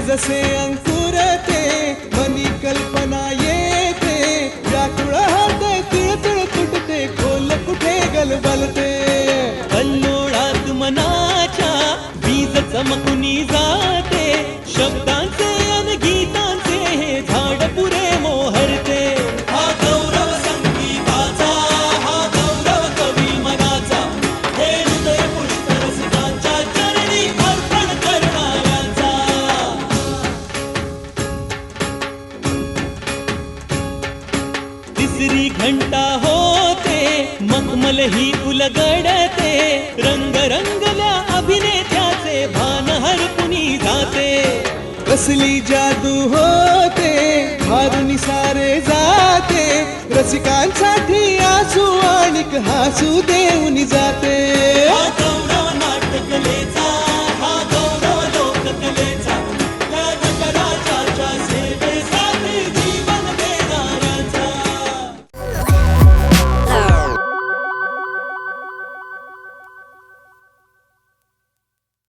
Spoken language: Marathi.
जसे अंकुरते मनी कल्पना येते व्याकुळ होते तिळतिळ तुटते खोल कुठे गलबलते कल्लोळात मनाच्या बीज चमकुनी जाते शब्दांचे अन गीतांचे हे झाड पुरे मोहरते हा गौरव संगीताचा हा गौरव कवी मनाचा हे हृदय पुष्परसिकांच्या चरणी अर्पण करणाऱ्यांचा तिसरी घंटा होते मखमल ही उलगडते रंग रंगल्या अभिनेत्याचे भान हरपुनी जाते कसली जादू होते मारुनी सारे जाते रसिकांसाठी आसू आणिक हसू देऊन जाते